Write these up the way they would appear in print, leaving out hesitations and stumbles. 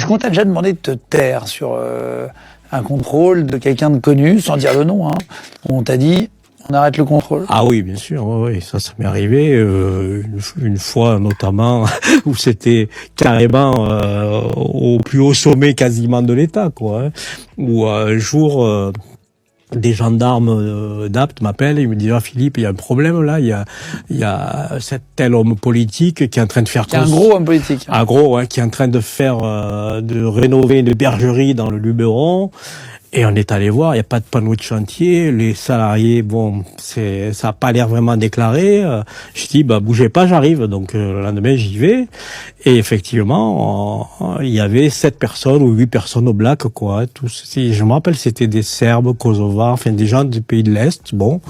Est-ce qu'on t'a déjà demandé de te taire sur un contrôle de quelqu'un de connu, sans dire le nom, hein, où on t'a dit on arrête le contrôle? Ah oui, bien sûr, oui, ça m'est arrivé une fois notamment où c'était carrément au plus haut sommet quasiment de l'État, quoi. Hein, où un jour des gendarmes d'Apt m'appellent et ils me disent: ah, Philippe, il y a un problème là, il y a cet tel homme politique qui est en train de faire un gros homme politique. Un gros, qui est en train de faire de rénover une bergerie dans le Luberon. Et on est allé voir, il n'y a pas de panneau de chantier, les salariés, bon, ça a pas l'air vraiment déclaré. Je dis, bougez pas, j'arrive. Donc le lendemain, j'y vais. Et effectivement, il y avait 7 personnes ou 8 personnes au black, quoi. Tous, je me rappelle, c'était des Serbes, Kosovars, enfin des gens du pays de l'Est, bon.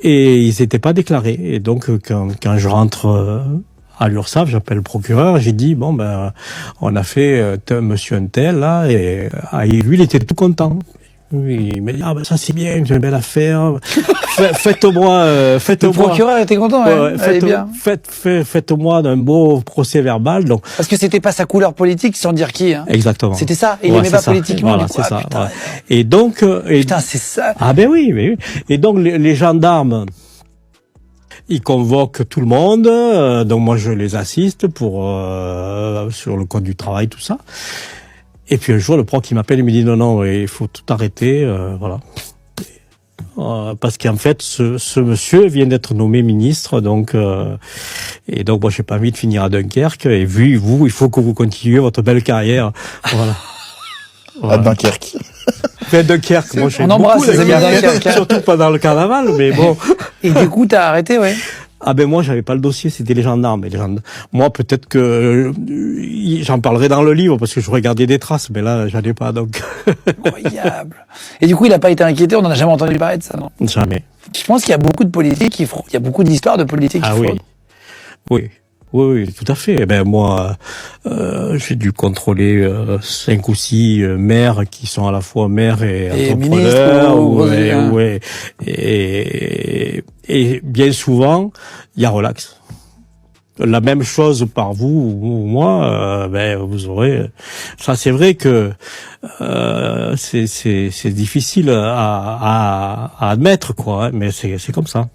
Et ils n'étaient pas déclarés. Et donc quand je rentre à l'URSSAF, j'appelle le procureur, j'ai dit, on a fait monsieur un tel, là, et lui, il était tout content. Il m'a dit, ça c'est bien, c'est une belle affaire. Faites-moi. Le procureur était content, Faites-moi d'un beau procès verbal, donc. Parce que c'était pas sa couleur politique, sans dire qui, hein. Exactement. C'était ça. Il aimait pas politiquement. Voilà, c'est ça. Putain, voilà. Et donc. Putain, c'est ça. Ah ben oui. Et donc, les gendarmes, ils convoquent tout le monde, donc moi je les assiste pour sur le code du travail, tout ça. Et puis un jour le proc qui m'appelle, il me dit non, il faut tout arrêter, voilà. Parce qu'en fait ce monsieur vient d'être nommé ministre, donc et donc moi j'ai pas envie de finir à Dunkerque, et vu vous, il faut que vous continuiez votre belle carrière, voilà. À Dunkerque. Dunkerque, moi on embrasse les amis de Dunkerque, surtout pendant le carnaval, mais bon. Et du coup t'as arrêté, ouais. Ah ben moi j'avais pas le dossier, c'était les gendarmes. Moi peut-être que j'en parlerai dans le livre parce que je regardais des traces, mais là j'en ai pas, donc. Incroyable. Et du coup il a pas été inquiété, on en a jamais entendu parler de ça, non? Jamais. Je pense qu'il y a beaucoup de politiques qui fraudent. Il y a beaucoup d'histoires de politiques qui fraudent. Oui, tout à fait. Moi, j'ai dû contrôler 5 ou 6 maires qui sont à la fois maires et entrepreneurs. Et bien souvent, il y a relax. La même chose par vous ou moi, vous aurez. Ça, c'est vrai que c'est difficile à admettre, quoi. Hein, mais c'est comme ça.